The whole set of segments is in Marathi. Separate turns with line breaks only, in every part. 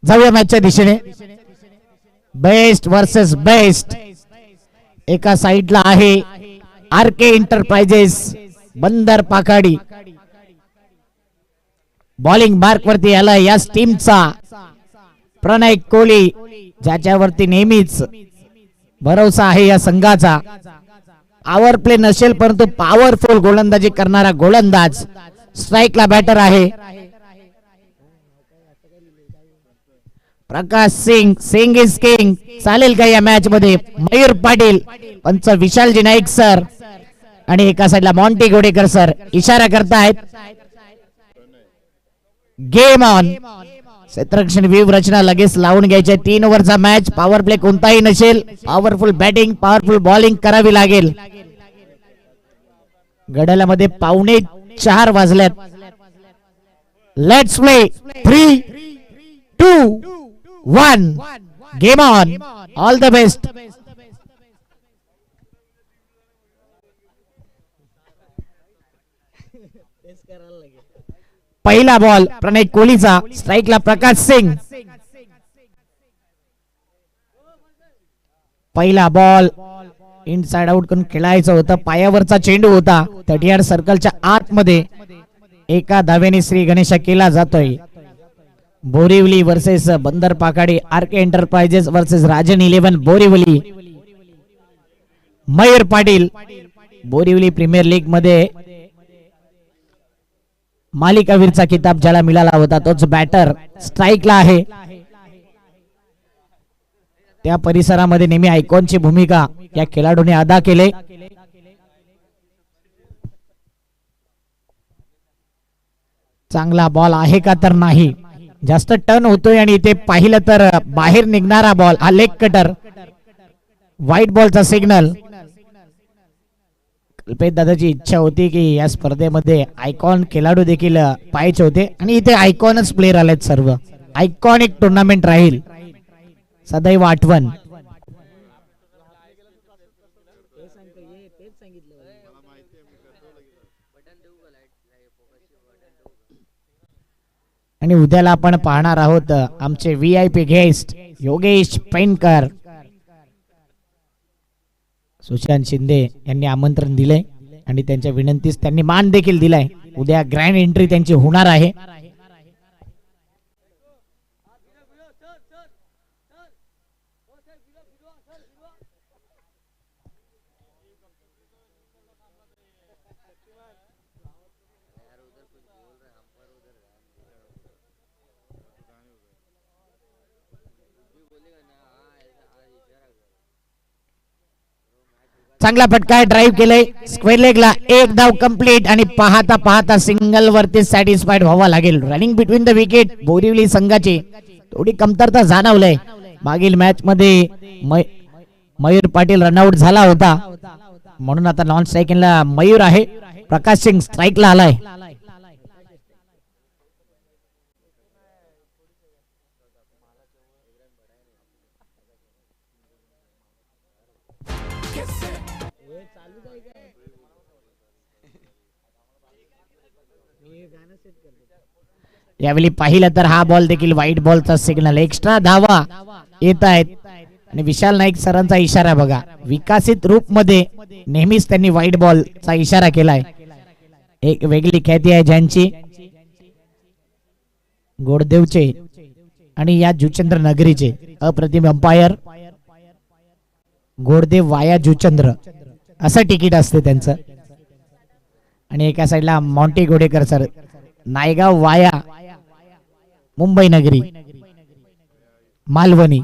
जाऊया मॅचच्या दिशेने. Best versus best. एका साइडला आहे आरके एंटरप्राइजेस बंदर पाखाडी. बॉलिंग मार्क वरती आला या टीमचा प्रणय कोहली, ज्याच्यावरती नेहमीच भरोसा आहे या संघाचा. आवर प्ले नसेल परंतु पॉवरफुल गोलंदाजी करणारा गोलंदाज. स्ट्राईकला बॅटर आहे प्रकाश सिंग. Singh is king. चालेल का या मॅच मध्ये? मयूर पाटील, पंच विशालजी नाईक सर आणि एका साईडला मॉन्टी गोडेकर सर इशारा करतायत. Game on. क्षेत्ररक्षण व्यूह रचना लगेच लावून घ्यायचे. 3 ओव्हरचा मॅच. पॉवर प्ले कोणताही नसेल. पॉवरफुल बॅटिंग, पॉवरफुल बॉलिंग करावी लागेल. घड्याळामध्ये 3:45 वाजल्यात. Let's play. 3, 2, 1. Game on. All the best. पहिला बॉल प्रणय कोहलीचा. स्ट्राईकला प्रकाश सिंग. पहिला बॉल इनसाइड आउट करून खेळायचं होतं. पायावरचा चेंडू होता. 30 यार्ड सर्कलच्या आतमध्ये. एका धावेने श्री गणेश केला जातोय. Borivali versus Bandar Pakhadi. RK enterprises versus Rajan 11 Borivali. Mayur Patil Borivali premier league मध्ये मालिकावीरचा किताब ज्याला मिळाला होता तोच बॅटर. स्ट्राईकला आहे. त्या परिसरामध्ये नेहमी आयकॉनची भूमिका या खेळाडूने अदा केले. चांगला बॉल आहे का तर नाही. जास्त टर्न होतोय आणि इथे पाहिलं तर बाहेर निघणारा बॉल हा लेग कटर. व्हाईट बॉलचा सिग्नल. कल्पेश दादाची इच्छा होती की या स्पर्धेमध्ये आयकॉन खेळाडू देखील पाहायचे होते आणि इथे आयकॉनच प्लेयर आलेत. सर्व आयकॉनिक टुर्नामेंट राहील सदैव आठवण. आणि उद्याला आपण पाहणार आहोत आमचे VIP गेस्ट योगेश पेनकर. सुशांत शिंदे यांनी आमंत्रण दिले आणि त्यांच्या विनंतीस त्यांनी मान देखील दिलाय. उद्या ग्रँड एंट्री त्यांची होणार आहे. चांगला फटका ड्राईव्ह केलंय स्क्वेअर लेगला. एक धाव कंप्लीट आणि पाहता पाहता सिंगल वरती सॅटिस्फाईड व्हावा लागेल. Running between the wicket Borivali संघाची थोडी कमतरता जाणवलंय. मागील मॅच मध्ये मयूर पाटील रनआउट झाला होता म्हणून आता नॉन स्ट्रायकिंगला मयूर आहे. प्रकाश सिंग स्ट्राईकला आलाय. यावेळी पाहिलं तर हा बॉल देखील व्हाईट बॉलचा सिग्नल. एक्स्ट्रा धावा येत आहेत आणि विशाल नाईक सरांचा इशारा बघा. विकसित रूप मध्ये नेहमीच त्यांनी व्हाईट बॉलचा इशारा केलाय. एक वेगळी ख्याती आहे ज्यांची गोडदेवचे आणि या जुचंद्र नगरीचे. अप्रतिम अंपायर गोडदेव वाया जुचंद्र असं तिकीट असते त्यांचं. आणि एका साईडला मॉन्टी गोडेकर सर. नायगाव वाया मुंबई नगरी मालवणी.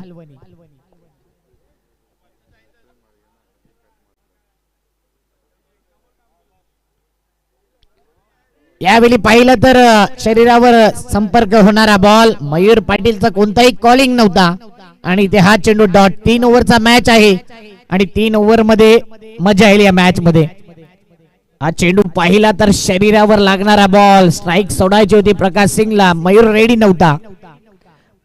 यावेळी पाहिलं तर शरीरावर संपर्क होणारा बॉल. मयूर पाटीलचा कोणताही कॉलिंग नव्हता आणि ते हा चेंडू डॉट. 3 ओव्हरचा मॅच आहे आणि 3 ओव्हर मध्ये मजा येईल या मॅच मध्ये. हा चेंडू पाहिला तर शरीरावर लागणारा बॉल. स्ट्राईक सोडायची होती प्रकाश सिंगला. मयूर रेडी नव्हता.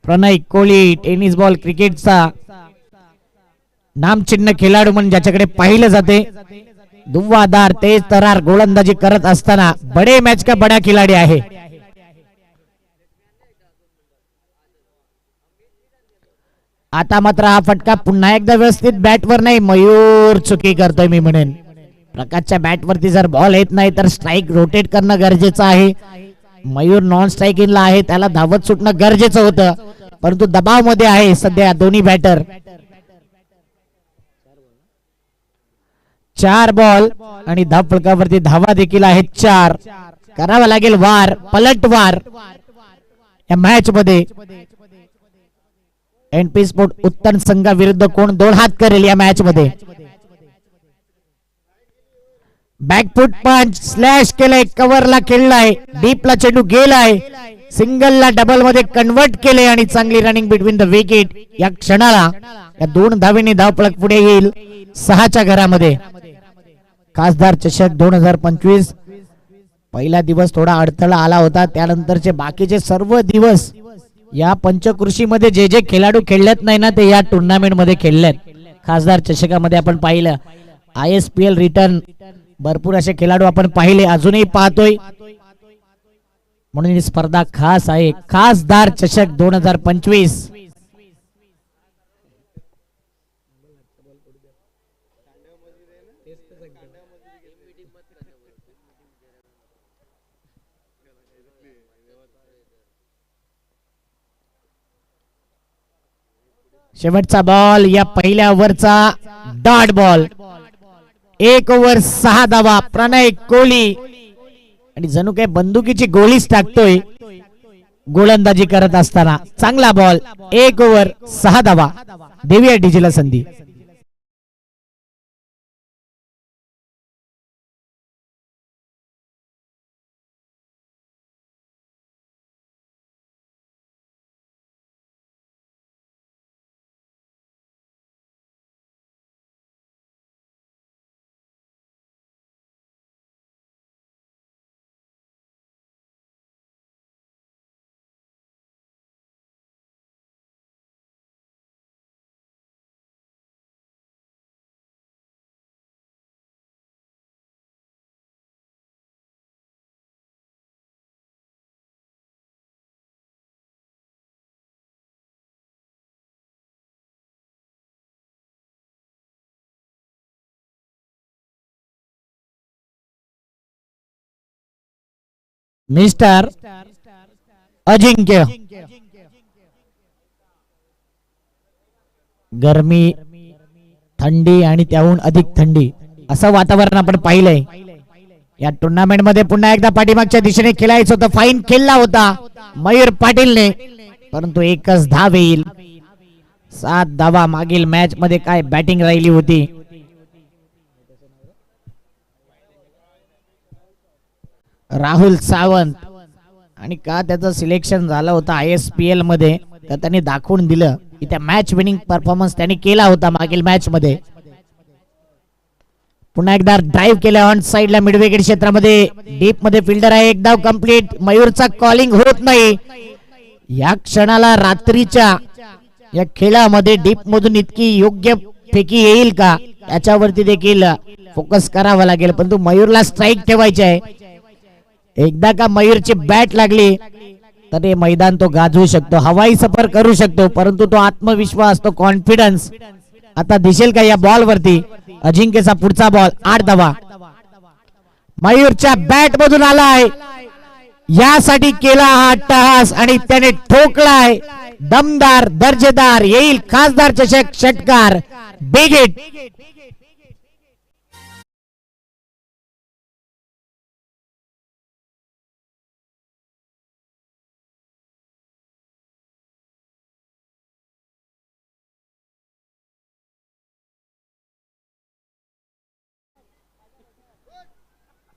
प्रणय कोहली टेनिस बॉल क्रिकेटचा नामचिन्ह खेळाडू म्हणून ज्याच्याकडे पाहिलं जाते. दुव्वादार तेज तरार गोलंदाजी करत असताना बडे मॅच का बडा खिलाडी आहे. आता मात्र हा फटका पुन्हा एकदा व्यवस्थित बॅटवर नाही, मयूर चुकी करतोय मी म्हणेन. प्रकाशच्या बॅटवरती जर बॉल येत नाही तर स्ट्राईक रोटेट करणं गरजेचं आहे. मयूर नॉन स्ट्राईकिंगला आहे, त्याला धावत सुटणं गरजेचं होतं, परंतु दबाव मध्ये आहे सध्या दोन्ही बॅटर. 4 बॉल आणि धाव फलकावरती धावा देखील आहेत 4. करावा लागेल वार, पलटवार या मॅच मध्ये. एनपी स्पोर्ट उत्तन संघाविरुद्ध कोण 2 हात करेल या मॅच मध्ये. बॅकफुट पंच स्लॅश केलाय, कव्हरला खेळलाय, डीपला चेंडू गेलाय, सिंगलला डबल मध्ये कन्वर्ट केले आणि चांगली रनिंग बिटवीन द विकेट. या क्षणाला या 2 धावेने धावफलक पुढे येईल 6च्या घरामध्ये. खासदार चषक 2025 पहिला दिवस थोडा अडथळा आला होता, त्यानंतरचे बाकीचे सर्व दिवस या पंचकृषीमध्ये जे जे खेळाडू खेळलेत नाही ना ते या टुर्नामेंट मध्ये खेळलेत. खासदार चषकामध्ये आपण पाहिलं, ISPL रिटर्न भरपूर असे खेळाडू आपण पाहिले, अजूनही पाहतोय, म्हणून ही स्पर्धा खास आहे. खासदार चषक 2025. शेवटचा बॉल या पहिल्या ओव्हरचा डॉट बॉल. 1 ओव्हर 6 धावा. प्रणय कोहली आणि जणू काही बंदुकीची गोळीच टाकतोय गोलंदाजी करत असताना. चांगला बॉल. 1 ओव्हर 6 धावा. देऊया डीजेला संधी. मिस्टर अजिंक्य. गरमी, थंडी आणि त्याहून अधिक थंडी असं वातावरण आपण पाहिलंय या टुर्नामेंट मध्ये. पुन्हा एकदा पाठीमागच्या दिशेने खेळायचं होतं, फाईन खेळला होता मयूर पाटीलने, परंतु एकच धाव येईल. 7 धावा. मागील मॅच मध्ये काय बॅटिंग राहिली होती. राहुल सावंत आणि का त्याचं सिलेक्शन झालं होतं ISPL मध्ये, तर त्यांनी दाखवून दिलं की त्या मॅच विनिंग परफॉर्मन्स त्यांनी केला होता मागील मॅच मध्ये. पुन्हा एकदा ड्राईव्ह केला ऑन साइडला मिड विकेट क्षेत्रामध्ये. डीप मध्ये फिल्डर आहे. एक धाव कंप्लीट. मयूरचा कॉलिंग होत नाही. या क्षणाला रात्रीच्या या खेळामध्ये डीप मधून इतकी योग्य फेकी येईल का याच्यावरती देखील फोकस करावा लागेल, परंतु मयूरला स्ट्राईक ठेवायचे आहे. एकदा का मयूरची बॅट लागली तर हे मैदान तो गाजवू शकतो, हवाई सफर करू शकतो, परंतु तो आत्मविश्वास, तो कॉन्फिडन्स आता दिसेल का या बॉल वरती. अजिंक्यचा पुढचा बॉल. 8 धावा. मयूरच्या बॅट मधून आलाय, यासाठी केला हा अट्टहास आणि त्याने ठोकलाय. दमदार, दर्जेदार येईल खासदार चषक षटकार. Big hit.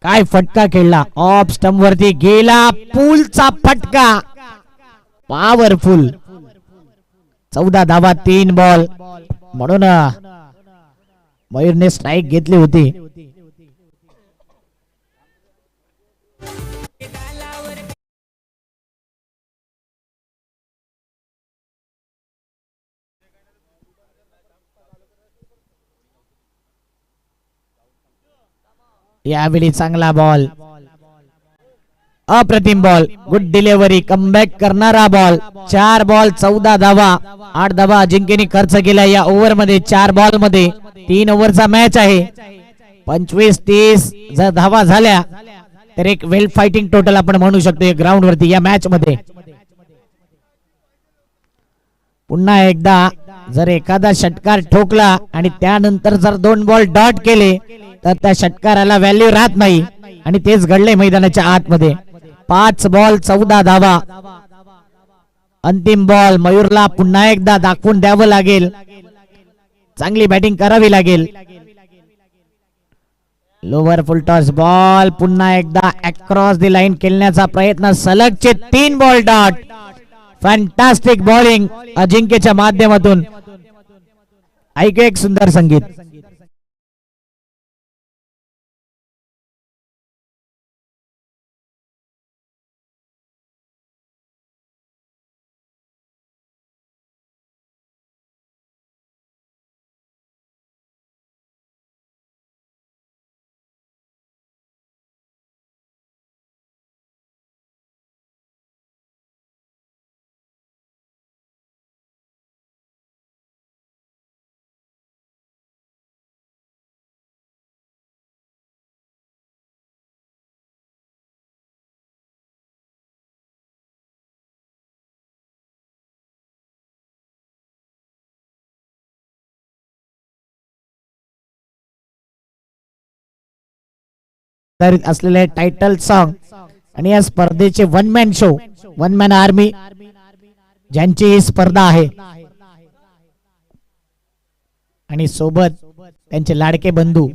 काय फटका खेळला. ऑफ स्टंप वरती गेला. पूलचा फटका. पॉवरफुल. 14 धावा 3 बॉल. म्हणून मयूरने स्ट्राईक घेतली होती. यावेळी चांगला बॉल. अप्रतिम बॉल, गुड डिलिव्हरी, कमबॅक करणारा बॉल. 4 बॉल 14 धावा, 8 धावा अजिंक्यने खर्च केला या ओव्हर मध्ये. 4 बॉल मध्ये 3 ओव्हरचा मॅच आहे. 25-30 जर धावा झाल्या तर एक वेल फायटिंग टोटल आपण म्हणू शकतो या ग्राउंड वरती या मॅच मध्ये. पुन्हा एकदा जर एखादा षटकार ठोकला आणि त्यानंतर जर 2 बॉल डॉट केले तर त्या षटकाराला व्हॅल्यू राहत नाही आणि तेच घडले मैदानाच्या आतमध्ये. 5 बॉल 14 धावा. अंतिम बॉल मयूरला पुन्हा एकदा दाखवून द्यावं लागेल, चांगली बॅटिंग करावी लागेल. लोवर फुल टॉस बॉल पुन्हा एकदा अक्रॉस द लाईन खेळण्याचा प्रयत्न. सलगचे 3 बॉल डॉट. फॅन्टास्टिक बॉलिंग अजिंक्यच्या माध्यमातून. ऐकू एक सुंदर संगीत. असलेले टायटल सॉन्ग आणि या स्पर्धेचे 1 मॅन शो, 1 मॅन आर्मी ज्यांची ही स्पर्धा आहे आणि सोबत त्यांचे लाडके बंधू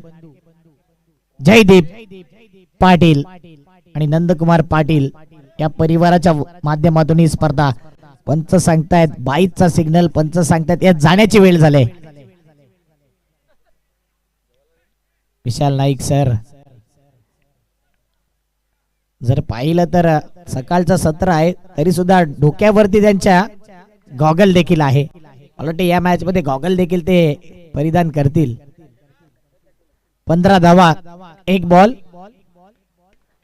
जयदीप पाटील आणि नंदकुमार पाटील या परिवाराच्या माध्यमातून ही स्पर्धा. पंच सांगतायत 22चा सिग्नल, पंच सांगतायत यात जाण्याची वेळ झाली. विशाल नाईक सर, जर पाहिलं तर सकाळचं सत्र आहे तरी सुद्धा डोक्यावरती त्यांच्या गॉगल देखील आहे. मला वाटतं या मॅच मध्ये गॉगल देखील ते परिधान करतील. 15 धावा, 1 बॉल.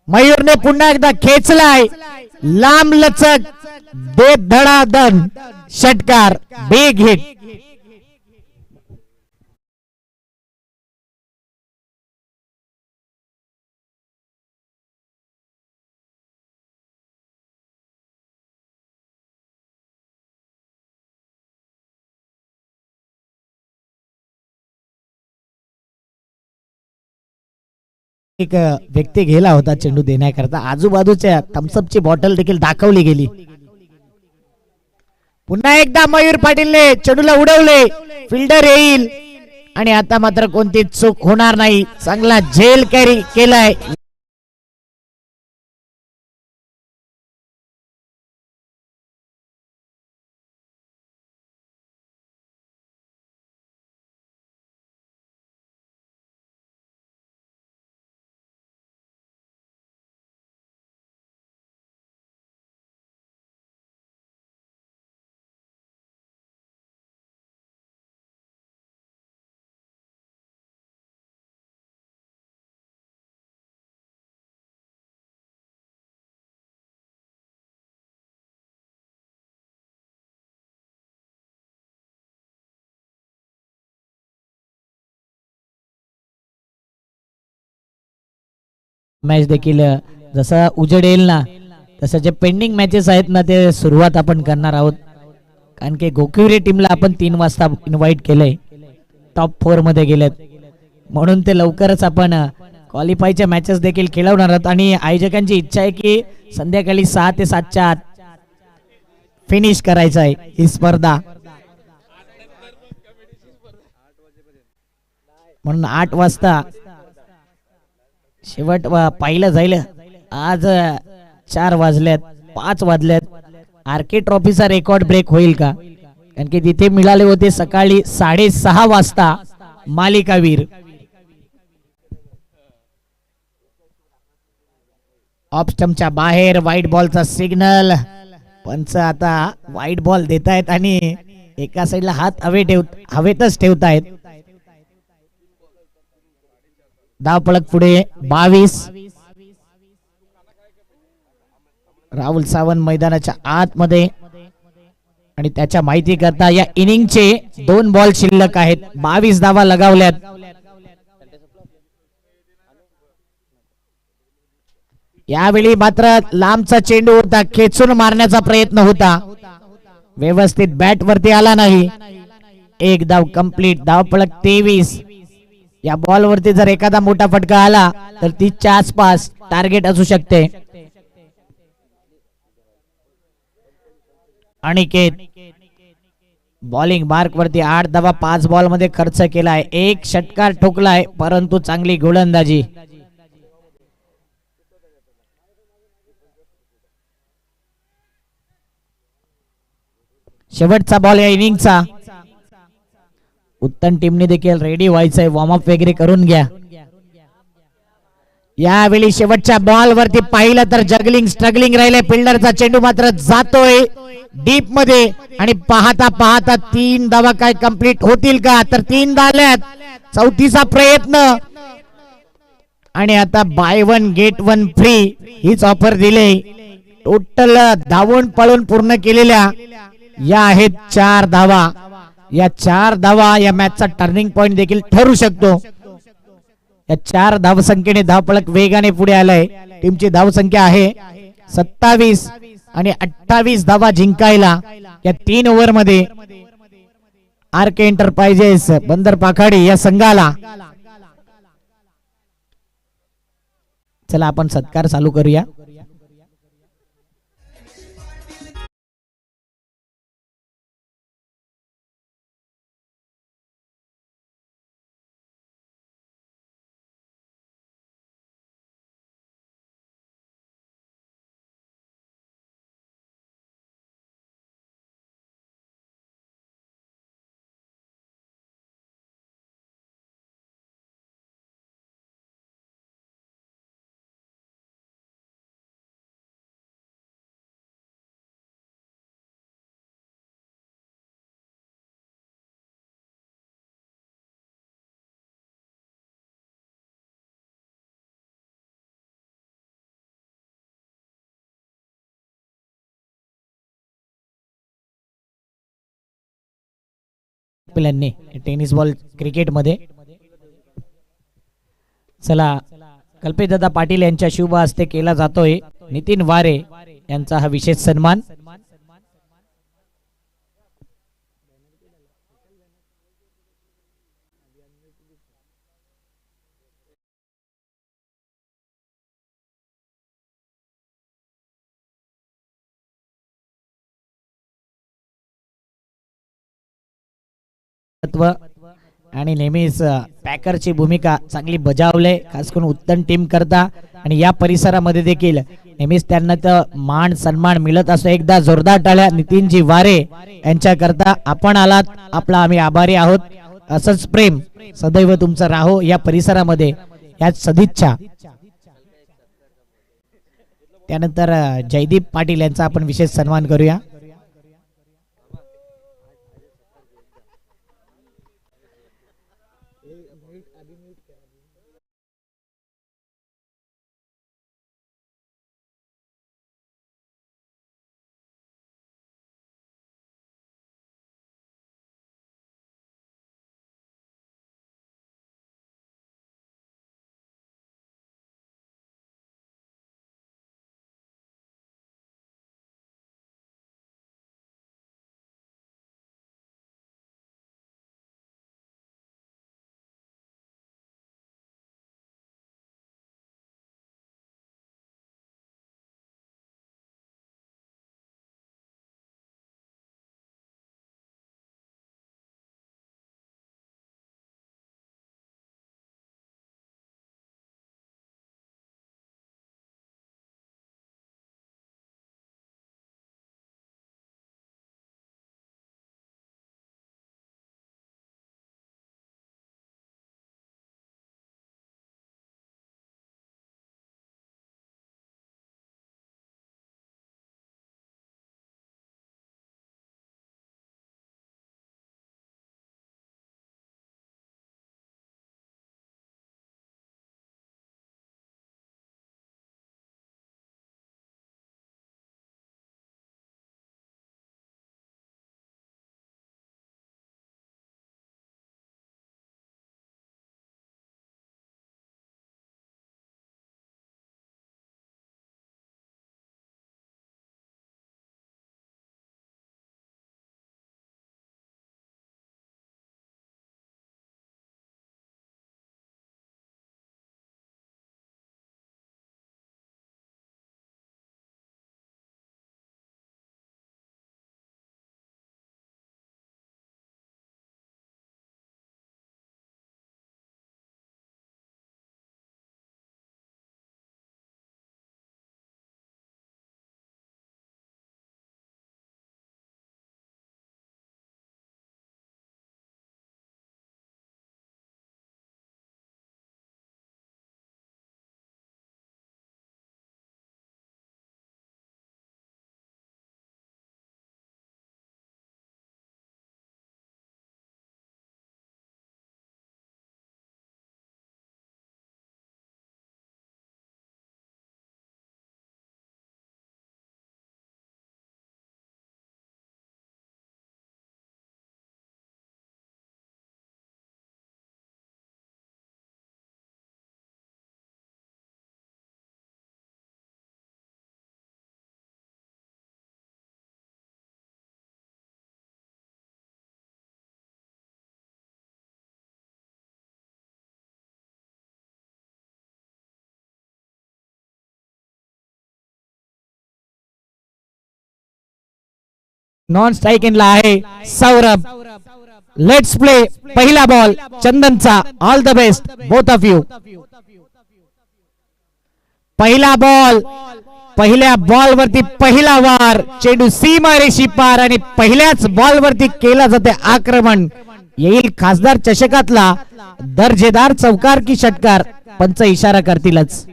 मयूरने पुन्हा एकदा खेचलाय, लांब लचक देत धडाधड षटकार, बिग हिट. एक व्यक्ती गेला होता चेंडू देण्याकरता, आजूबाजूच्या थम्सअपची बॉटल देखील दाखवली गेली. पुन्हा एकदा मयूर पाटीलने चेंडूला उडवले, फिल्डर येईल आणि आता मात्र कोणती चूक होणार नाही. चांगला झेल कॅरी केलाय. मॅच देखील जसा उजेड येईल ना तसं जे पेंडिंग मॅचेस आहेत ना ते सुरुवात आपण करणार आहोत. कारण की गोकिवरे टीमला आपण 3 वाजता इन्व्हाइट केलंय, टॉप 4 मध्ये गेलेत, म्हणून ते लवकरच आपण क्वालिफायच्या मॅचेस देखील खेळवणार आहोत. आणि आयोजकांची इच्छा आहे की संध्याकाळी 6 ते 7च्या आत फिनिश करायचं आहे ही स्पर्धा, म्हणून 8 वाजता शेवट पाहिलं जाईल. आज 4 वाजल्यात, 5 वाजल्यात. आरके ट्रॉफीचा रेकॉर्ड ब्रेक होईल का? कारण की तिथे मिळाले होते सकाळी 6:30 वाजता मालिकावीर. ऑफ स्टंपच्या बाहेर व्हाईट बॉलचा सिग्नल. पंच आता व्हाईट बॉल देत आहेत आणि एका साईडला हात हवेतच ठेवतायत. धाव पळक पुढे 22. राहुल सावंत मैदानाच्या आतमध्ये आणि त्याच्या माहिती करता या इनिंगचे 2 बॉल शिल्लक आहेत. 22 धावा लगावल्यात. यावेळी मात्र लांबचा चेंडू होता, खेचून मारण्याचा प्रयत्न होता, व्यवस्थित बॅट वरती आला नाही. एक धाव कंप्लीट. धावफलक 23. या बॉल वरती जर एखादा मोठा फटका आला तर 30च्या आसपास टार्गेट असू शकते. अनिकेत बॉलिंग मार्क वरती 8 धावा 5 बॉल मध्ये खर्च केलाय. एक षटकार ठोकलाय, परंतु चांगली गोलंदाजी. शेवटचा बॉल या इनिंगचा. उत्तम टीमने देखील रेडी व्हायचंय, वॉर्मअप वगैरे करून घ्या. यावेळी शेवटच्या बॉल वरती पाहिलं तर जगलिंग स्ट्रगलिंग राहिले. फिल्डरचा चेंडू मात्र जातोय डीप मध्ये आणि पाहता पाहता 3 धावा काय कंप्लीट होतील का? तर 3 झाल्यात. 34चा प्रयत्न आणि आता बाय 1 गेट 1 फ्री हीच ऑफर दिली. टोटल धावून पळून पूर्ण केलेल्या या आहेत 4 धावा. या 4 धावा या मॅचचा टर्निंग पॉइंट देखील ठरू शकतो. या 4 धावसंख्येने धावफलक वेगाने पुढे आलाय. टीमची धावसंख्या आहे 27 आणि 28 धावा जिंकायला या 3 ओव्हर मध्ये आरके एंटरप्राइजेस बंदर पाखाडी या संघाला. चला आपण सत्कार चालू करूया. टेनिस बॉल क्रिकेट मध्ये. चला कल्पेशदादा पाटील यांच्या शुभ हस्ते केला जातोय नितीन वारे यांचा हा विशेष सन्मान. आणि नेहमीच पॅकरची भूमिका चांगली बजावले, खास करून उत्तम टीम करता आणि या परिसरामध्ये देखील नेहमीच त्यांना तर मान सन्मान मिळत असतो. एकदा जोरदार टाळ्या नितीनजी वारे यांच्या करता. आपण आलात, आपला आम्ही आभारी आहोत. असंच प्रेम सदैव तुमचं राहो या परिसरामध्ये, याच सदिच्छा. त्यानंतर जयदीप पाटील यांचा आपण विशेष सन्मान करूया. नॉन स्ट्राइक इनला आहे सौरभ. Let's play. पहिला बॉल चंदनचा. All the best both of you. पहिला बॉल. पहिल्या बॉल वरती पहिला वार. चेंडू सीमा रेषी पार आणि पहिल्याच बॉल वरती केला जाते आक्रमण. येईल खासदार चषकातला दर्जेदार चौकार की षटकार. पंच इशारा करतीलच.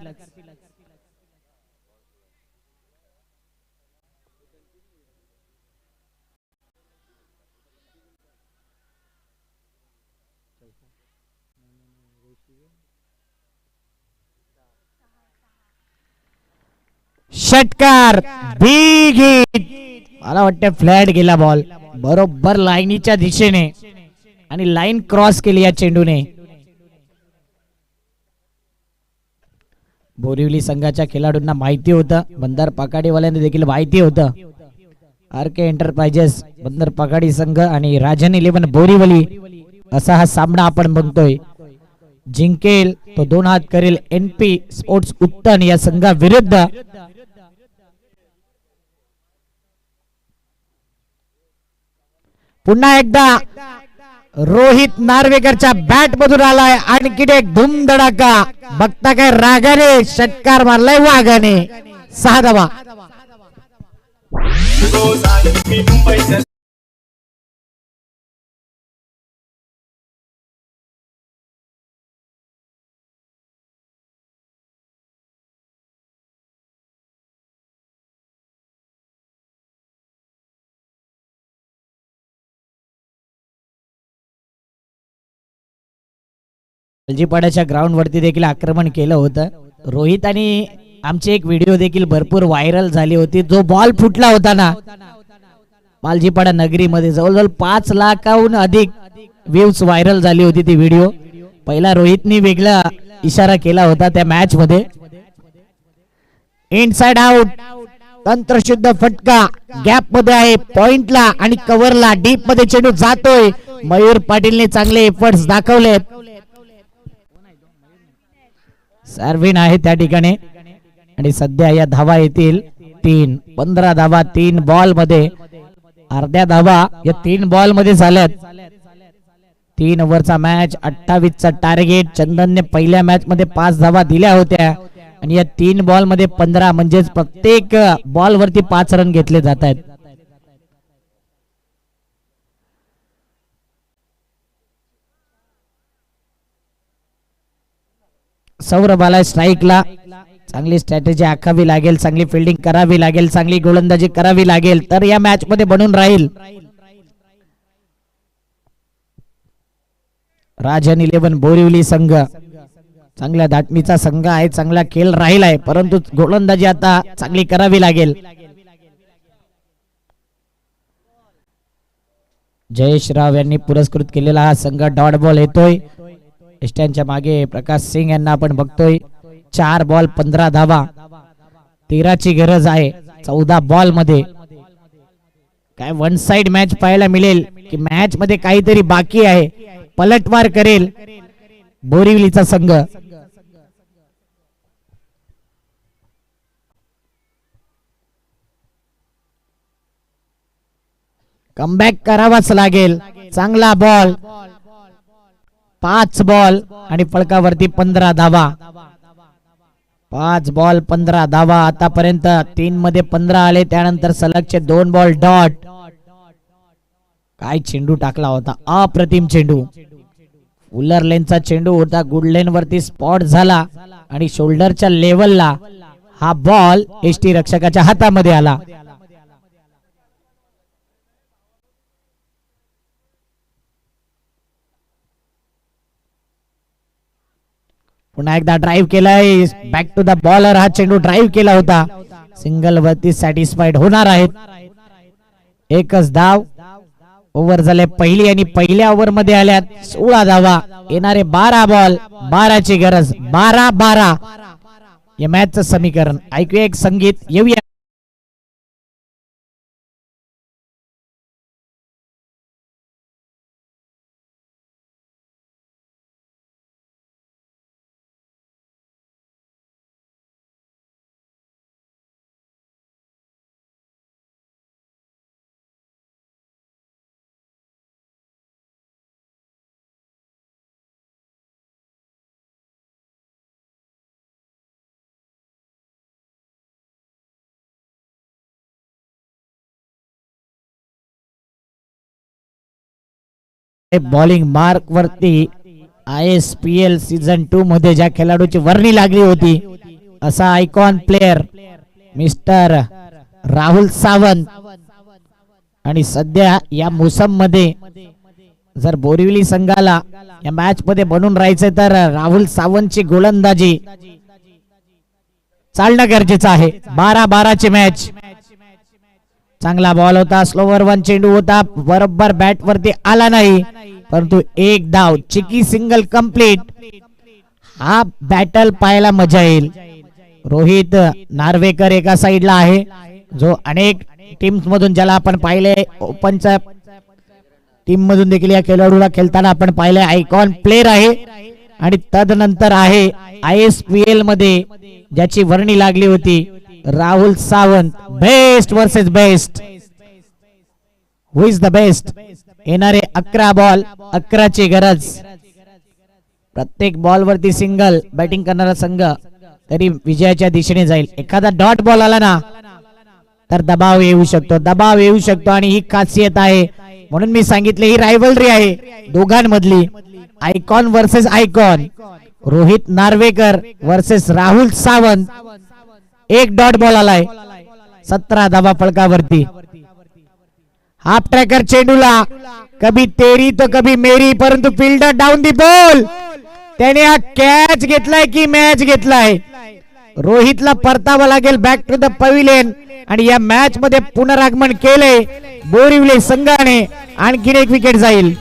षटकार. Big hit. मला वाटतं फ्लॅट गेला बॉल बरोबर लाईनीच्या दिशेने आणि लाईन क्रॉस केली या चेंडूने. बोरिवली संघाच्या खेळाडूंना माहिती होतं, बंदर पकाडीवाल्यांना देखील माहिती होतं. आर के एंटरप्राइजेस बंदर पकाडी संघ आणि राजन 11 बोरिवली असा हा सामना आपण बघतोय. जिंकेल तो 2 हात करेल एनपी स्पोर्ट्स उत्तन या संघाविरुद्ध. पुन्हा एकदा रोहित नार्वेकरच्या बॅट मधून आलाय आणखी एक धूमधडाका. बघता काय रागाने षटकार मारलाय वाघाने. 6 धावा. अलजीपाड्याच्या ग्राउंड वरती देखील आक्रमण केलं होतं. रोहित आणि आमची एक व्हिडिओ देखील भरपूर व्हायरल झाली होती. जो बॉल फुटला होता ना मालजीपाडा नगरीमध्ये, जवळजवळ 5 लाखाहून अधिक व्ह्यूज व्हायरल झाली होती ती व्हिडिओ. पहिला रोहितनी वेगळा इशारा केला होता त्या मॅच मध्ये. Inside out. तंत्रशुद्ध फटका. गॅप मध्ये आहे पॉइंटला आणि कव्हरला. डीप मध्ये चेंडू जातोय. मयूर पाटीलने चांगले एफर्ट्स दाखवले. सर्विन आहे त्या ठिकाणी आणि सध्या या धावा येतील 3. 15 धावा 3 बॉल मध्ये. अर्ध्या धावा या 3 बॉल मध्ये झाल्यात. 3 ओव्हरचा मॅच. 28 चा टार्गेट. चंदनने पहिल्या मॅच मध्ये 5 धावा दिल्या होत्या आणि या 3 बॉल मध्ये 15 म्हणजे प्रत्येक बॉल वरती 5 रन घेतले जात आहेत. सौरभाला स्ट्राईकला. चांगली स्ट्रॅटेजी आखावी लागेल, चांगली फिल्डिंग करावी लागेल, चांगली गोलंदाजी करावी लागेल तर या मॅच मध्ये बनून राहील. राजन 11 बोरिवली संघ चांगल्या धाटणीचा संघ आहे, चांगला खेळ राहिलाय परंतु गोलंदाजी आता चांगली करावी लागेल. जयेश राव यांनी पुरस्कृत केलेला हा संघ. डॉट बॉल येतोय. स्टँडच्या मागे प्रकाश सिंग यांना आपण बघतोय. 4 बॉल 15 धावा. 13 ची गरज आहे 14 बॉल मध्ये. काय वन साइड मॅच पाहायला मिळेल की मॅच मध्ये काहीतरी बाकी आहे. पलटवार करेल बोरिवलीचा संघ. कमबॅक करावाच लागेल. चांगला बॉल. 5 बॉल आणि फळकावरती 15 धावा. 5 बॉल 15 धावा. आतापर्यंत 3 मध्ये 15 आले. त्यानंतर सलगचे 2 बॉल डॉट. काय चेंडू टाकला होता. अप्रतिम चेंडू. फुलर लेनचा चेंडू होता. गुड लेन वरती स्पॉट झाला आणि शोल्डरच्या लेवलला हा बॉल एसटी रक्षकाच्या हातामध्ये आला. पुन्हा एकदा ड्राईव्ह केलाय. Back to the bowler. हा चेंडू ड्राईव्ह केला होता. सिंगल वरती सॅटिस्फाईड होणार आहेत. एकच धाव. ओव्हर झाले पहिली आणि पहिल्या ओव्हर मध्ये आल्यात 16 धावा. येणारे 12 बॉल 12 ची गरज. 12-12 या मॅचचं समीकरण. ऐकूया एक संगीत. येऊया. बॉलिंग मार्क वरती ISPL सीझन 2 मध्ये ज्या खेळाडूची वर्णी लागली होती असा icon player mister Rahul Sawant. आणि सध्या या मोसम मध्ये जर बोरिवली संघाला या मॅच मध्ये बनून राहायचे तर राहुल सावंतची गोलंदाजी चालणं गरजेचं आहे. 12-12 ची मॅच. चांगला बॉल होता, स्लोवर वन चेंडू होता, बरोबर बॅट वरती आला नाही, परंतु एक धाव, चिकी सिंगल कंप्लीट. हा बॅटल पाहायला मजा येईल. रोहित नार्वेकर एका साइडला आहे जो अनेक टीम्स मधून ज्याला आपण पाहिले, ओपनच्या टीम मधून देखील या खेळाडूला खेळताना आपण पाहिले. आयकॉन प्लेयर आहे. आणि तदनंतर आहे ISPL मध्ये ज्याची वर्णी लागली होती Rahul Sawant. Best versus best. Who is the best? येणारे 11 बॉल 11 ची गरज. प्रत्येक बॉल वरती सिंगल बॅटिंग करणारा संघ तरी विजयाच्या दिशेने जाईल. एखादा डॉट बॉल आला ना तर दबाव येऊ शकतो, दबाव येऊ शकतो. आणि ही खासियत आहे, म्हणून मी सांगितले ही रायव्हलरी आहे दोघांमधली. Icon versus icon. Rohit Narwekar versus Rahul Sawant. एक डॉट बॉल आलाय, 17 धावा फलकावरती. हाफ ट्रॅकर चेंडूला कभी तेरी तो कभी मेरी, परंतु फिल्डर डाऊन दी बॉल. त्याने हा कॅच घेतलाय की मॅच घेतलाय? रोहितला परतावा लागेल बॅक टू द पविलियन. आणि या मॅच मध्ये पुनरागमन केले बोरिवली संघाने. आणखीन एक विकेट जाईल.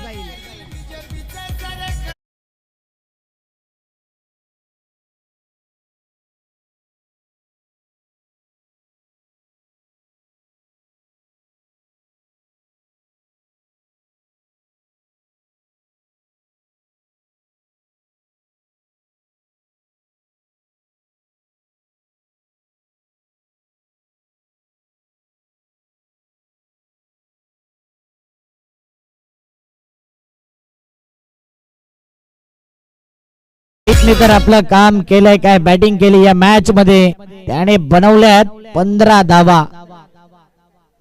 तर आपलं काम केलंय काय? बॅटिंग केली या मॅच मध्ये. त्याने बनवल्यात 15 धावा.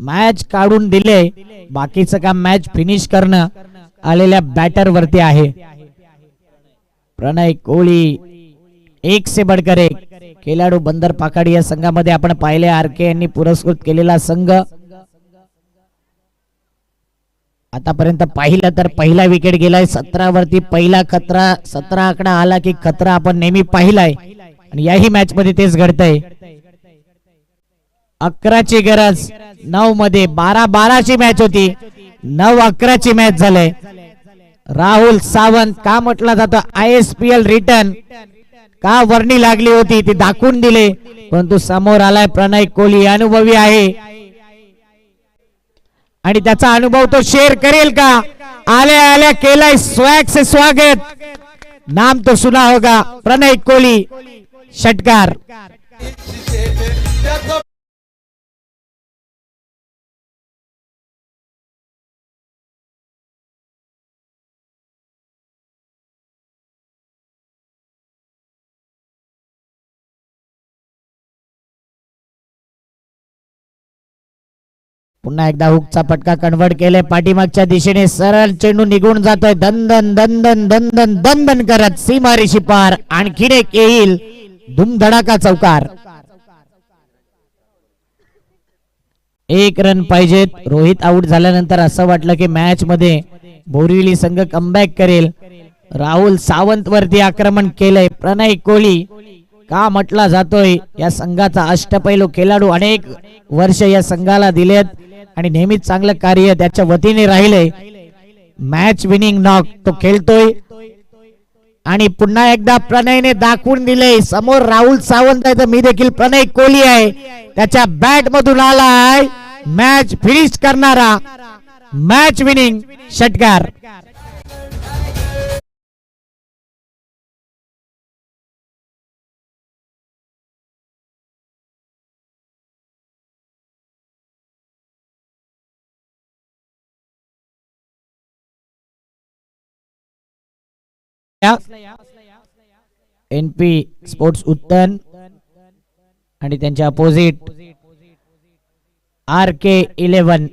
मॅच काढून दिले. बाकीचं काम मॅच फिनिश करणं आलेल्या बॅटर वरती आहे. प्रणय कोहली एक से बढ़कर एक खेळाडू बंदर पाखाडी या संघामध्ये आपण पाहिले. RK यांनी पुरस्कृत केलेला संघ. आतापर्यंत पाहिलं तर पहिला विकेट गेलाय 17 वरती. पहिला खतरा 17 आकडा आला की खतरा आपण नेहमी पाहिलाय आणि याही मॅच मध्ये तेच घडतंय. 11 ची गरज. 9 मध्ये 12-12 ची मॅच होती, 9-11 ची मॅच झाले. राहुल सावंत का म्हटला जातो ISPL रिटर्न, का वर्णी लागली होती ती दाखवून दिले, परंतु समोर आलाय प्रणय कोहली. अनुभवी आहे आणि त्याचा अनुभव तो शेअर करेल का? आले आले केलाय स्वॅग से स्वागत. नाम तो सुना होगा, प्रणय कोहली. षटकार. पुन्हा एकदा हुकचा पटका कन्वर्ट केले पाठीमागच्या दिशेने. सरळ चेंडू निघून जातोय दंदन दंदन दंदन दंदन करत सीमारेषी पार. आणखीन एक येईल धुमधडाका चौकार. 1 रन पाहिजेत. रोहित आउट झाल्यानंतर असं वाटलं की मॅच मध्ये बोरिवली संघ कमबॅक करेल. राहुल सावंत वरती आक्रमण केलंय. प्रणय कोहली का म्हटला जातोय या संघाचा अष्टपैलू खेळाडू. अनेक वर्ष या संघाला दिलेत आणि नेहमीच चांगलं कार्य त्याच्या वतीने राहिले. मॅच विनिंग नॉक तो खेळतोय आणि पुन्हा एकदा प्रणयने दाखवून दिले. समोर राहुल सावंत आहे तर मी देखील प्रणय कोहली आहे. त्याच्या बॅट मधून आलाय मॅच फिनिश करणारा मॅच विनिंग षटकार. NP स्पोर्ट्स उत्तन आणि त्यांच्या अपोजिट RK11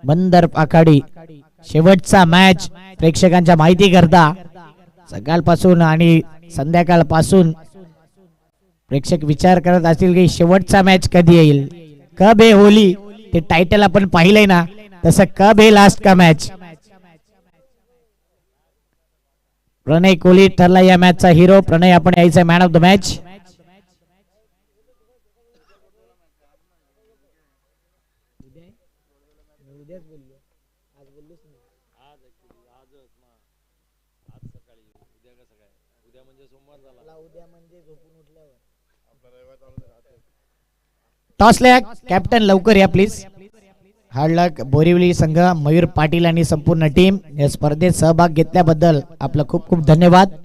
बंदर आखाडी शेवटचा मॅच प्रेक्षकांच्या माहिती करता सकाळपासून आणि संध्याकाळपासून प्रेक्षक विचार करत असतील की शेवटचा मॅच कधी येईल. कब हे होली ते टायटल आपण पाहिलंय ना, तसं कब हे लास्ट का मॅच. प्रणय कोहली ठरला या मॅचचा हिरो. प्रणय आपण यायचा man of the match. Toss luck captain लवकर या प्लीज. हार्ड लक बोरिवली संघ, मयूर पाटील आणि संपूर्ण टीम या स्पर्धेत सहभाग घेतल्याबद्दल आपलं खूप खूप धन्यवाद.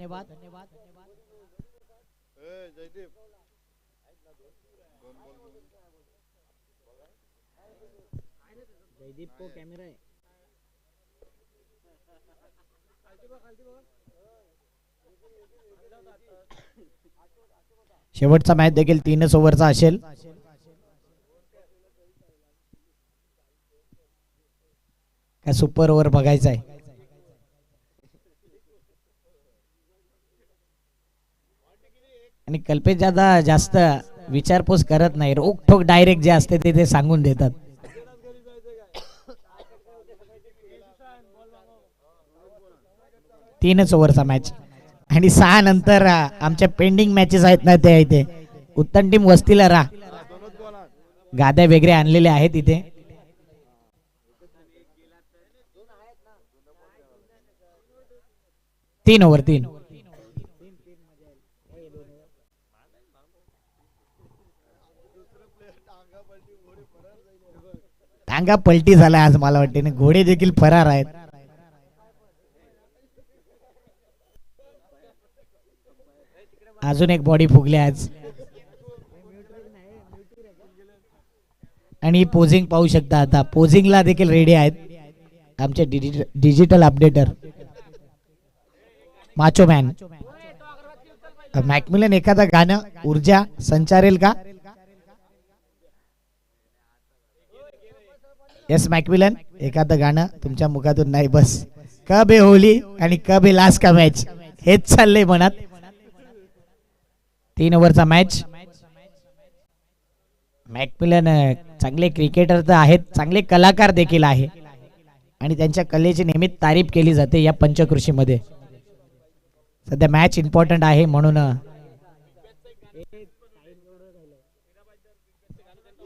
शेवटचा मॅच देखील 3च ओव्हरचा असेल. काय सुपर ओव्हर बघायचा आहे. आणि कल्पेश दादा जास्त विचारपूस करत नाही, रोखोक डायरेक्ट जे असते ते सांगून देतात. तीनच ओव्हरचा मॅच आणि 6 नंतर आमच्या पेंडिंग मॅचेस आहेत ना, ते इथे उत्तम टीम वस्तीला राहा. गाद्या वगैरे आणलेले आहेत इथे. तीन ओव्हर 3. टांगा पलटी झाला आज मला वाटते. घोडे देखील फरार आहेत. अजून एक बॉडी फुगली आज. आणि पोझिंग पाहू शकता. आता पोझिंगला देखील रेडी आहेत आमचे digital updater macho man. Macmillan एखादा गाणं ऊर्जा संचारेल का? येस मॅकमिलन एखादं गाणं तुमच्या मुखातून. नाही बस कब हे होली आणि कब हे लास्ट का मॅच हेच चाललंय मनात. 3 ओव्हरचा मॅच. मॅकमिलन चांगले क्रिकेटर तर आहेत, चांगले कलाकार देखील आहे आणि त्यांच्या कलेची नेहमी तारीफ केली जाते या पंचकृषीमध्ये. सध्या मॅच इम्पॉर्टंट आहे म्हणून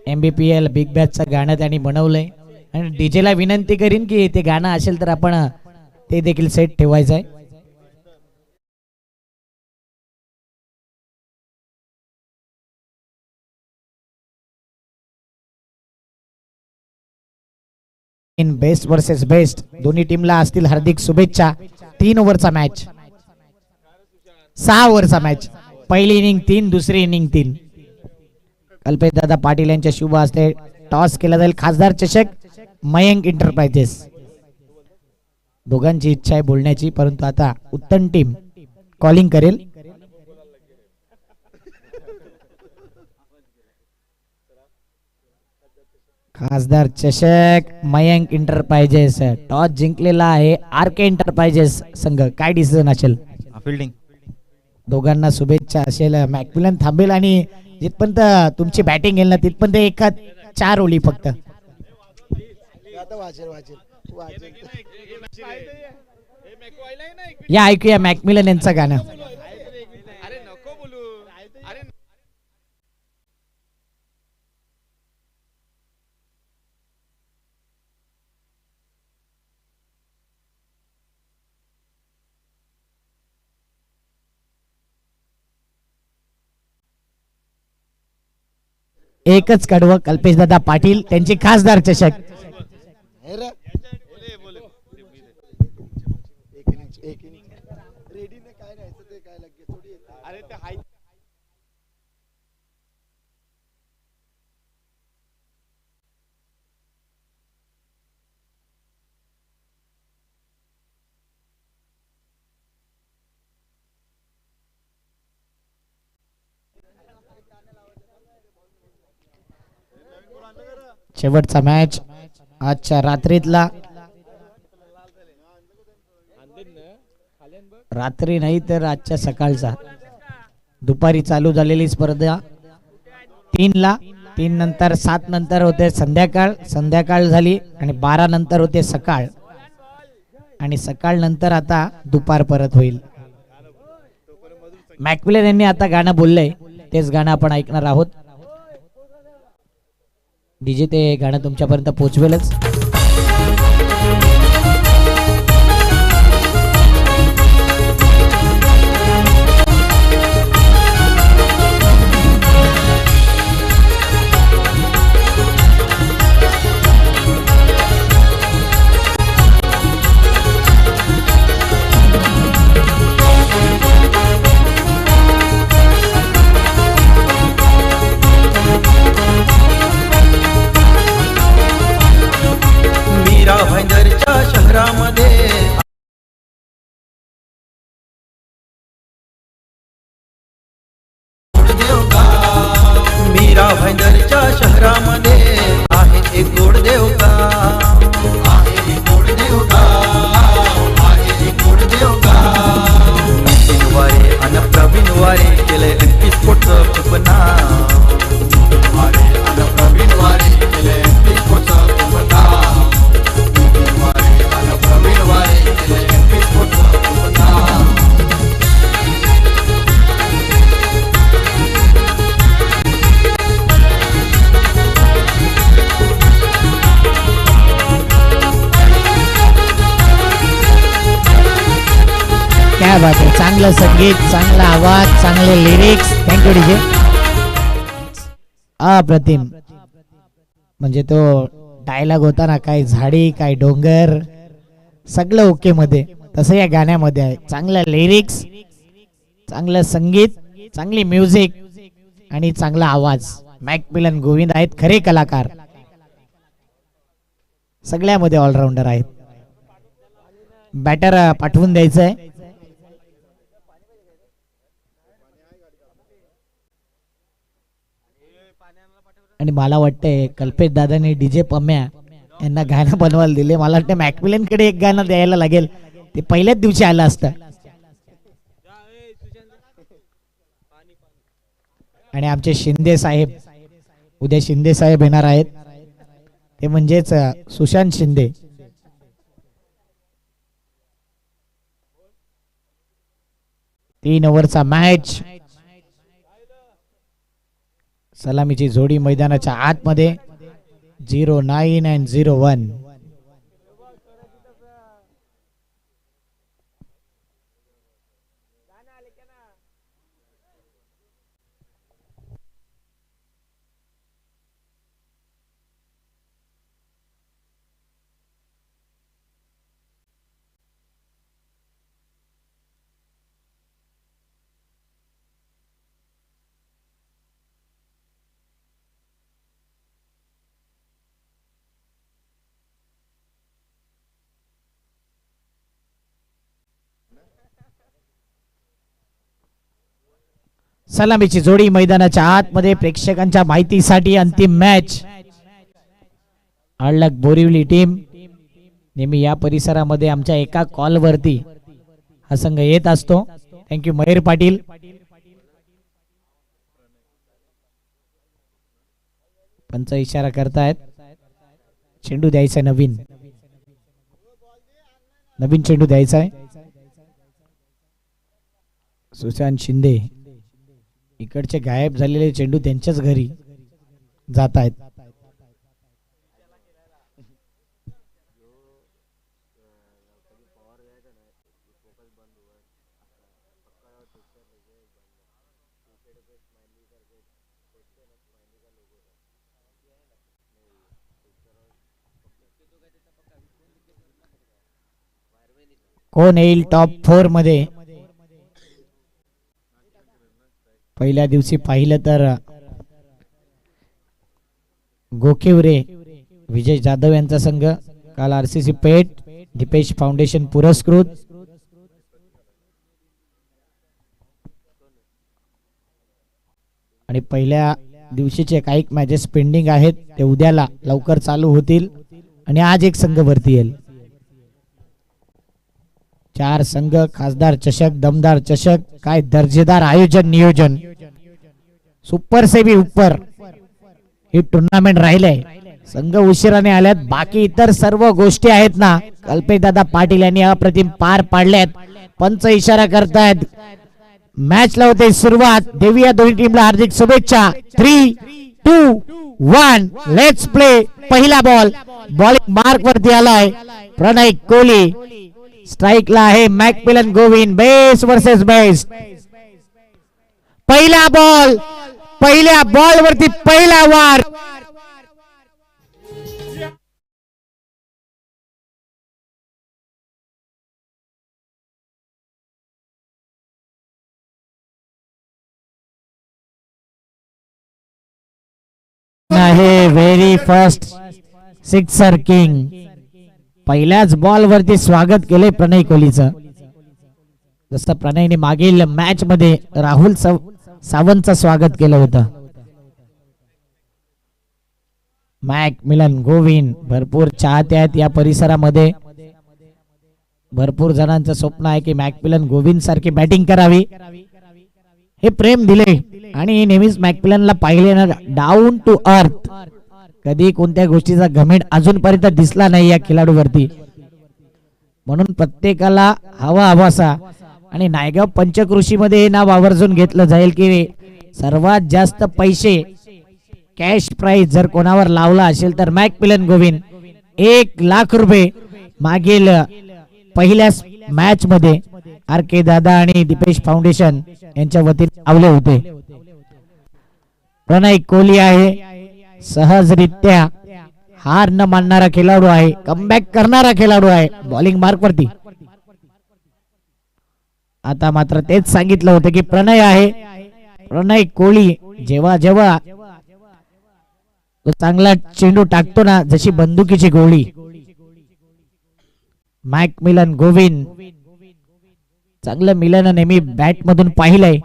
MBPL बिग बॅचचं गाणं त्यांनी बनवलंय आणि डीजेला विनंती करीन की ते गाणं असेल तर आपण ते देखील सेट ठेवायचं आहे. इन बेस्ट वर्सेस बेस्ट दोन्ही टीमला असतील हार्दिक शुभेच्छा. 3 ओव्हरचा मॅच, 6 ओव्हरचा मॅच. पहिली इनिंग 3, दुसरी इनिंग 3. कल्पेश दादा पाटील यांच्या शुभ हस्ते टॉस केला जाईल. खासदार चषक मयंक इंटरप्राइजेस. दोघांची इच्छा आहे बोलण्याची, परंतु आता उत्तम टीम कॉलिंग करेल. खासदार चषक मयंक इंटरप्राइजेस. टॉस जिंकलेला आहे RK इंटरप्राइजेस संघ. काय डिसिजन असेल?
फिल्डिंग.
दोघांना शुभेच्छा असेल. मॅकमिलन थांबेल आणि जिथपर्यंत तुमची बॅटिंग येईल ना तिथपर्यंत एका 4 ओली फक्त. या ऐकूया मॅकमिलन यांचं गाणं. एकच कडवं कल्पेश दादा पाटील त्यांची खासदार चषक. शेवटचा मॅच आजच्या रात्रीतला रात्री नाही तर आजच्या सकाळचा. दुपारी चालू झालेली स्पर्धा 3ला, 3 नंतर 7 नंतर होते संध्याकाळ, संध्याकाळ झाली आणि 12 नंतर होते सकाळ आणि सकाळ नंतर आता दुपार परत होईल. मॅकमिलन यांनी आता गाणं बोललंय, तेच गाणं आपण ऐकणार आहोत. डीजे ते गाणं तुमच्यापर्यंत पोहोचवेलच.
भाईंदरच्या शहरामध्ये मीरा भाईंदरच्या शहरामध्ये आहे एक गोड देवता, आहे एक गोड देवता, आहे एक गोड देवता. नितीन वारे अन प्रवीण वारे केले 29 कोटचं कुपना, वारे अन प्रवीण वारे केले 29 कोटचं कुपना.
क्या बात आहे. चांगलं संगीत, चांगला आवाज, चांगले लिरिक्स. Thank you DJ. अप्रतिम. म्हणजे तो डायलॉग होता ना, काय झाडी काय डोंगर सगळं ओके मध्ये, तसं या गाण्यामध्ये आहे. चांगलं लिरिक्स, चांगलं संगीत, चांगली म्युझिक आणि चांगला आवाज. मॅकमिलन गोविंद आहेत खरे कलाकार, सगळ्यामध्ये ऑलराऊंडर आहेत. बॅटर पाठवून द्यायचंय. आणि मला वाटतंय कल्पेश दादाने डीजे पम्या यांना गाणं बनवायला दिले. मला वाटतं मॅकमिलन कडे एक गाणं द्यायला लागेल, ते पहिल्याच दिवशी आलं असतं. आणि आमचे शिंदे साहेब, उद्या शिंदे साहेब येणार आहेत, ते म्हणजेच सुशांत शिंदे. तीन ओव्हरचा मॅच, सलामीची जोडी मैदानाच्या आतमध्ये. 09 and 01. सलामीची जोडी मैदानाच्या आतमध्ये. प्रेक्षकांच्या माहितीसाठी अंतिम मॅच. अडलक बोरिवली टीम नेहमी या परिसरामध्ये आमच्या एका कॉल वरती हा संघ येत असतो. थँक्यू मयूर पाटील. पंच इशारा करतायत, चेंडू द्यायचा नवीन चेंडू द्यायचा आहे. सुशांत शिंदे इकडचे गायब झालेले चेंडू त्यांच्याच घरी जात आहेत. कोण येईल टॉप 4 मध्ये? पहिल्या दिवशी पाहिलं तर गोखिवरे विजय जाधव यांचा संघ, काल आरसीसी पेठ दीपेश फाउंडेशन पुरस्कृत. आणि पहिल्या दिवशीचे काही मॅचेस पेंडिंग आहेत, ते उद्याला लवकर चालू होतील आणि आज एक संघ भरती येईल. 4 संघ, खासदार चषक, दमदार चषक, काय दर्जेदार आयोजन नियोजन, सुपर सेबी उपर ही टुर्नामेंट राहिले. संघ उशिराने आल्यात, बाकी इतर सर्व गोष्टी आहेत ना कल्पेशदादा पाटील यांनी अप्रतिम पार पाडल्यात. पंच इशारा करतायत, मॅच ला होते सुरुवात. देऊया दोन्ही टीमला हार्दिक शुभेच्छा. 3, 2, 1 लेट्स प्ले. पहिला बॉल बॉलिंग मार्क वरती आलाय प्रणय कोहली. स्ट्राईकला आहे Macmillan Govind. Best versus best. पहिला बॉल, पहिल्या बॉल वरती पहिला वार. आहे व्हेरी फर्स्ट सिक्सर किंग. पहिल्याच बॉल वरती स्वागत केले प्रणय कोहलीचं. जसं प्रणयने मागील मॅच मध्ये राहुल सावंतचं स्वागत केलं होतं. मॅकमिलन गोविंद भरपूर चाहते आहेत या परिसरामध्ये. भरपूर जणांचं स्वप्न आहे की मॅकमिलन गोविंद सारखी बॅटिंग करावी. हे प्रेम दिले आणि नेहमीच मॅकमिलनला पाहिले ना डाऊन टू अर्थ. कधी कोणत्या गोष्टीचा घमेंड अजूनपर्यंत दिसला नाही या खेळाडूवरती. म्हणून प्रत्येकाला हवा हवासा आणि नायगाव पंचकृषी मध्ये हे नाव आवर्जून घेतलं जाईल की सर्वात जास्त पैसे कॅश प्राइज जर कोणावर लावला असेल तर मॅकमिलन गोविंद. 1 लाख रुपये मागील पहिल्या मॅच मध्ये आर के दादा आणि दीपेश फाउंडेशन यांच्या वतीने लावले होते. प्रणय कोहली आहे सहजरित्या हार न मानणारा खेळाडू आहे, कमबॅक करणारा खेळाडू आहे बॉलिंग मार्क वरती. आता मात्र तेच सांगितलं होतं की प्रणय आहे. प्रणय कोहली जेव्हा जेव्हा तो चांगला चेंडू टाकतो ना जशी बंदुकीची गोळी. मॅकमिलन गोविंद चांगलं मिलन नेहमी बॅट मधून पाहिलंय.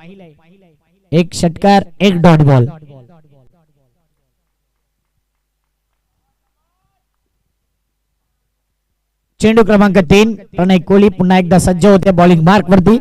1 षटकार 1 डॉट बॉल. चेंडू क्रमांक 3 प्रणय कोहली पुन्हा एकदा सज्ज होते बॉलिंग मार्क वरती.